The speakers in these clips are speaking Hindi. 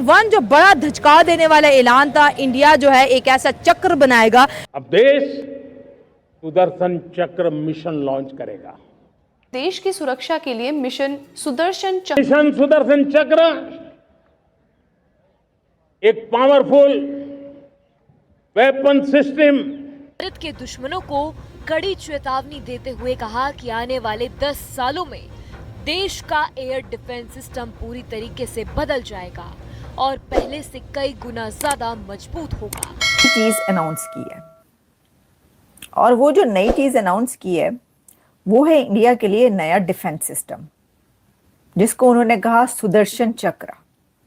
1 जो बड़ा धचका देने वाला ऐलान था, इंडिया जो है एक ऐसा चक्र बनाएगा। अब देश सुदर्शन चक्र मिशन लॉन्च करेगा। देश की सुरक्षा के लिए मिशन सुदर्शन चक्र एक पावरफुल वेपन सिस्टम। भारत के दुश्मनों को कड़ी चेतावनी देते हुए कहा कि आने वाले 10 सालों में देश का एयर डिफेंस सिस्टम पूरी तरीके से बदल जाएगा और पहले से कई गुना ज्यादा मजबूत होगा। चीज अनाउंस की है और वो जो नई चीज अनाउंस की है वो है इंडिया के लिए नया डिफेंस सिस्टम, जिसको उन्होंने कहा सुदर्शन चक्र।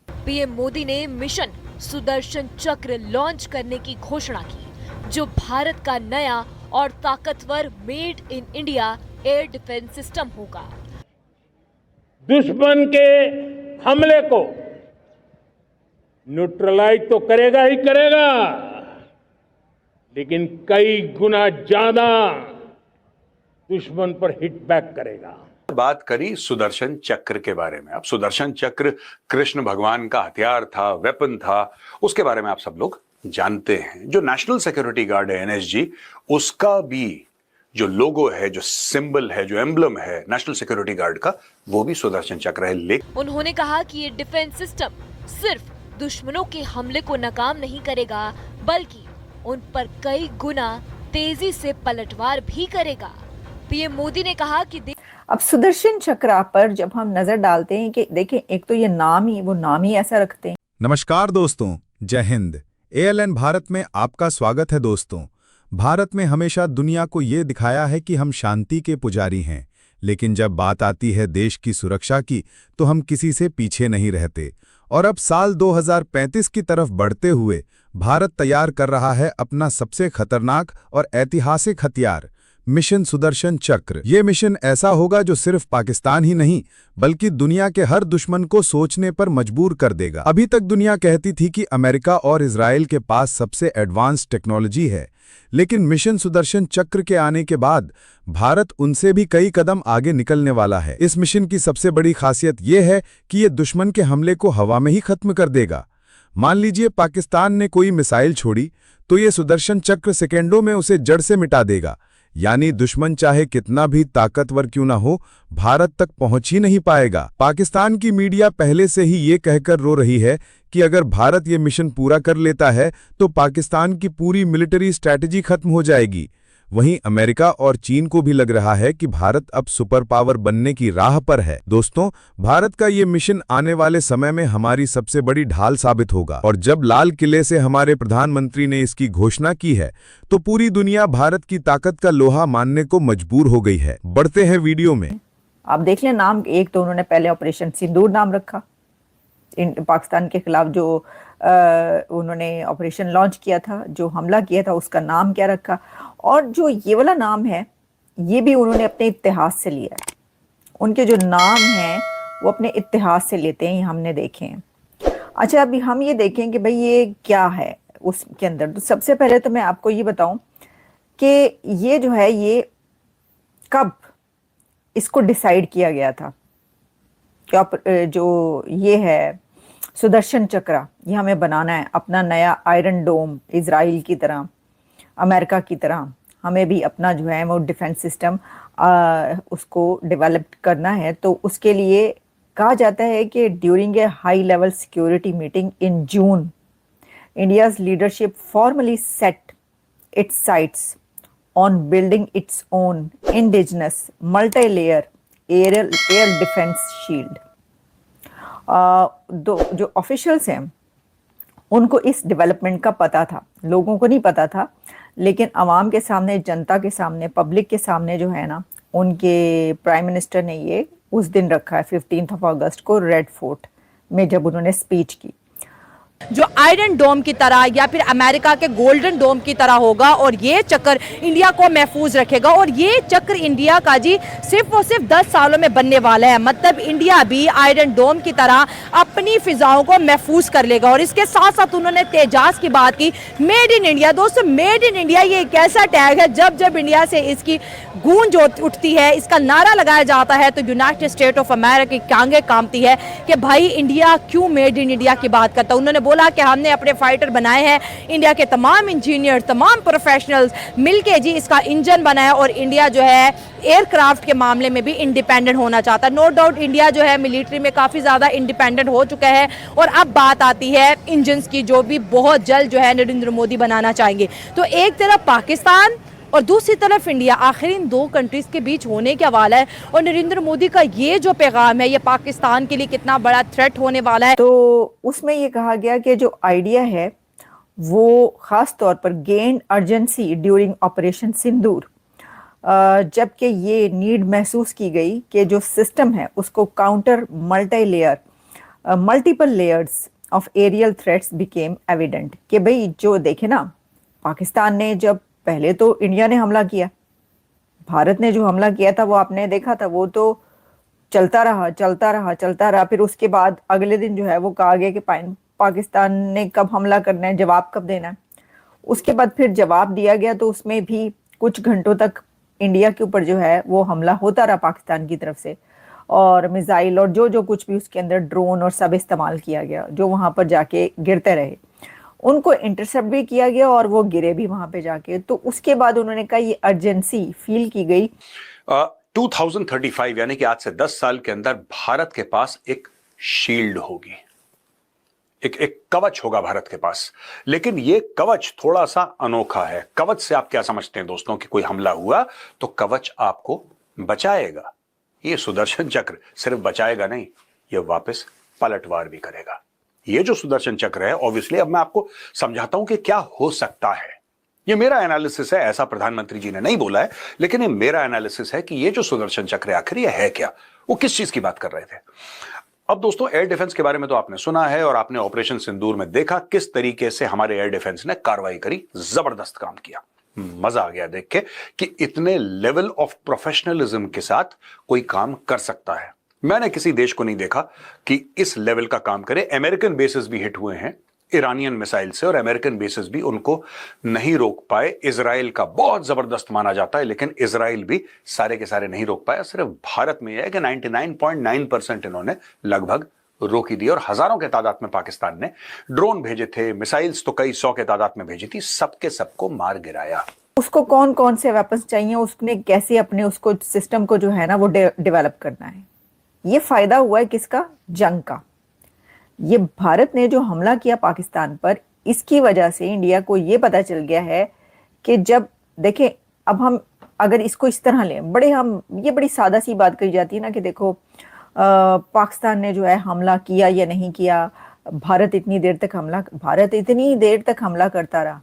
पीएम मोदी ने मिशन सुदर्शन चक्र लॉन्च करने की घोषणा की, जो भारत का नया और ताकतवर made in India air defence system होगा। दुश्मन के हमले को न्यूट्रलाइज तो करेगा ही करेगा, लेकिन कई गुना ज्यादा दुश्मन पर हिट बैक करेगा। बात करी सुदर्शन चक्र के बारे में। अब सुदर्शन चक्र कृष्ण भगवान का हथियार था, वेपन था, उसके बारे में आप सब लोग जानते हैं। जो नेशनल सिक्योरिटी गार्ड है एनएसजी, उसका भी जो लोगो है, जो सिंबल है, जो एम्बलम है नेशनल सिक्योरिटी गार्ड का, वो भी सुदर्शन चक्र है। उन्होंने कहा कि ये डिफेंस सिस्टम सिर्फ दुश्मनों के हमले को नाकाम नहीं करेगा, बल्कि उन पर कई गुना तेजी से पलटवार भी करेगा। पीएम मोदी ने कहा कि अब सुदर्शन चक्र पर जब हम नजर डालते हैं कि देखें, एक तो ये नाम ही ऐसा रखते हैं। नमस्कार दोस्तों, जय हिंद। ALN भारत में आपका स्वागत है। दोस्तों, भारत में हमेशा दुनिया को ये दिखाया है कि हम शांति के पुजारी हैं, लेकिन जब बात आती है देश की सुरक्षा की तो हम किसी से पीछे नहीं रहते। और अब साल 2035 की तरफ बढ़ते हुए भारत तैयार कर रहा है अपना सबसे खतरनाक और ऐतिहासिक हथियार, मिशन सुदर्शन चक्र। ये मिशन ऐसा होगा जो सिर्फ पाकिस्तान ही नहीं बल्कि दुनिया के हर दुश्मन को सोचने पर मजबूर कर देगा। अभी तक दुनिया कहती थी कि अमेरिका और इजराइल के पास सबसे एडवांस टेक्नोलॉजी है, लेकिन मिशन सुदर्शन चक्र के आने के बाद भारत उनसे भी कई कदम आगे निकलने वाला है। इस मिशन की सबसे बड़ी खासियत यह है कि ये दुश्मन के हमले को हवा में ही खत्म कर देगा। मान लीजिए पाकिस्तान ने कोई मिसाइल छोड़ी तो ये सुदर्शन चक्र सेकेंडों में उसे जड़ से मिटा देगा। यानी दुश्मन चाहे कितना भी ताकतवर क्यों ना हो, भारत तक पहुंच ही नहीं पाएगा। पाकिस्तान की मीडिया पहले से ही ये कहकर रो रही है कि अगर भारत ये मिशन पूरा कर लेता है तो पाकिस्तान की पूरी मिलिट्री स्ट्रैटेजी खत्म हो जाएगी। वहीं अमेरिका और चीन को भी लग रहा है कि भारत अब सुपर पावर बनने की राह पर है। दोस्तों, भारत का ये मिशन आने वाले समय में हमारी सबसे बड़ी ढाल साबित होगा। और जब लाल किले से हमारे प्रधानमंत्री ने इसकी घोषणा की है तो पूरी दुनिया भारत की ताकत का लोहा मानने को मजबूर हो गई है। बढ़ते हैं वीडियो में। आप देख लें नाम, एक तो उन्होंने पहले ऑपरेशन सिंदूर नाम रखा, पाकिस्तान के खिलाफ जो उन्होंने ऑपरेशन लॉन्च किया था, जो हमला किया था, उसका नाम क्या रखा। और जो ये वाला नाम है ये भी उन्होंने अपने इतिहास से लिया है। उनके जो नाम हैं वो अपने इतिहास से लेते हैं, ये हमने देखे हैं। अच्छा, अभी हम ये देखें कि भाई ये क्या है उसके अंदर। तो सबसे पहले तो मैं आपको ये बताऊं कि ये जो है ये कब इसको डिसाइड किया गया था कि जो ये है सुदर्शन चक्र, ये हमें बनाना है अपना नया आयरन डोम। इजराइल की तरह, अमेरिका की तरह हमें भी अपना जो है वो डिफेंस सिस्टम उसको डेवलप करना है। तो उसके लिए कहा जाता है कि during a high level security meeting in June, India's leadership formally set it's sites on building its own indigenous multi layer air defence shield. जो ऑफिशियल्स हैं उनको इस डेवलपमेंट का पता था, लोगों को नहीं पता था, लेकिन आवाम के सामने, जनता के सामने, पब्लिक के सामने जो है ना, उनके प्राइम मिनिस्टर ने ये उस दिन रखा है 15 अगस्त को रेड फोर्ट में, जब उन्होंने स्पीच की। जो आयरन डोम की तरह या फिर अमेरिका के गोल्डन डोम की तरह होगा और ये चक्र इंडिया को महफूज रखेगा। और ये चक्र इंडिया का जी सिर्फ और सिर्फ 10 सालों में बनने वाला है। मतलब इंडिया भी आयरन डोम की तरह अपनी फिजाओं को महफूज कर लेगा। और इसके साथ साथ उन्होंने तेजाज की बात की। मेड इन इंडिया, दोस्तों मेड इन इंडिया ये एक ऐसा टैग है, जब जब इंडिया से इसकी गूंज उठती है, इसका नारा लगाया जाता है, तो यूनाइटेड स्टेट ऑफ अमेरिका की टांगे कांपती है कि भाई इंडिया क्यों मेड इन इंडिया की बात करता है। उन्होंने बोला कि हमने अपने फाइटर बनाए हैं, इंडिया के तमाम इंजीनियर, तमाम प्रोफेशनल्स मिलके जी इसका इंजन बनाया और इंडिया जो है एयरक्राफ्ट के मामले में भी इंडिपेंडेंट होना चाहता है। नो डाउट इंडिया जो है मिलिट्री में काफ़ी ज़्यादा इंडिपेंडेंट हो चुका है। और अब बात आती है इंजन्स की, जो भी बहुत जल्द जो है नरेंद्र मोदी बनाना चाहेंगे। तो एक तरफ पाकिस्तान और दूसरी तरफ इंडिया, आखिर इन दो कंट्रीज़ के बीच होने क्या वाला है। और नरेंद्र मोदी का ये जो पैगाम है, ये पाकिस्तान के लिए कितना बड़ा थ्रेट होने वाला है। तो उसमें ये कहा गया कि जो आइडिया है वो ख़ास तौर पर गेन अर्जेंसी ड्यूरिंग ऑपरेशन सिंदूर, जबकि ये नीड महसूस की गई कि जो सिस्टम है उसको counter multiple layers of aerial threats became evident. कि भाई जो देखे ना, पाकिस्तान ने जब पहले तो इंडिया ने हमला किया, भारत ने जो हमला किया था वो आपने देखा था, वो तो चलता रहा। फिर उसके बाद अगले दिन जो है वो कहा गया कि पाकिस्तान ने कब हमला करना है, जवाब कब देना है। उसके बाद फिर जवाब दिया गया, तो उसमें भी कुछ घंटों तक इंडिया के ऊपर जो है वो हमला होता रहा पाकिस्तान की तरफ से, और मिसाइल और जो कुछ भी उसके अंदर ड्रोन और सब इस्तेमाल किया गया, जो वहां पर जाके गिरते रहे, उनको इंटरसेप्ट भी किया गया और वो गिरे भी वहां पे जाके। तो उसके बाद उन्होंने कहा ये अर्जेंसी फील की गई। 2035 यानी कि आज से 10 साल के अंदर भारत के पास एक शील्ड होगी, एक कवच होगा भारत के पास। लेकिन ये कवच थोड़ा सा अनोखा है। कवच से आप क्या समझते हैं दोस्तों, कि कोई हमला हुआ तो कवच आपको बचाएगा। ये सुदर्शन चक्र सिर्फ बचाएगा नहीं, ये वापस पलटवार भी करेगा। ये जो सुदर्शन चक्र है, ऑब्वियसली अब मैं आपको समझाता हूं कि क्या हो सकता है। ये मेरा एनालिसिस है, ऐसा प्रधानमंत्री जी ने नहीं बोला है, लेकिन ये मेरा एनालिसिस है कि ये जो सुदर्शन चक्र है आखिर ये है क्या, वो किस चीज की बात कर रहे थे। अब दोस्तों एयर डिफेंस के बारे में तो आपने सुना है और आपने ऑपरेशन सिंदूर में देखा किस तरीके से हमारे एयर डिफेंस ने कार्रवाई करी, जबरदस्त काम किया। मजा आ गया देख के कि इतने लेवल ऑफ प्रोफेशनलिज्म के साथ कोई काम कर सकता है। मैंने किसी देश को नहीं देखा कि इस लेवल का काम करे। अमेरिकन बेसेस भी हिट हुए हैं ईरानियन मिसाइल से और अमेरिकन बेसेस भी उनको नहीं रोक पाए। इजराइल का बहुत जबरदस्त माना जाता है, लेकिन इजराइल भी सारे के सारे नहीं रोक पाया। सिर्फ भारत में यह है कि 99.9% इन्होंने लगभग रोक ही दी। और हजारों के तादाद में पाकिस्तान ने ड्रोन भेजे थे, मिसाइल्स तो कई 100 के तादाद में भेजी थी, सबके सबको मार गिराया। उसको कौन कौन से वेपन्स चाहिए, उसने कैसे अपने उसको सिस्टम को जो है ना वो डेवलप करना है। ये फायदा हुआ है किसका, जंग का। ये भारत ने जो हमला किया पाकिस्तान पर, इसकी वजह से इंडिया को ये पता चल गया है कि जब देखें, अब हम अगर इसको इस तरह लें, ये बड़ी सादा सी बात कही जाती है ना कि देखो पाकिस्तान ने जो है हमला किया या नहीं किया, भारत इतनी देर तक हमला करता रहा।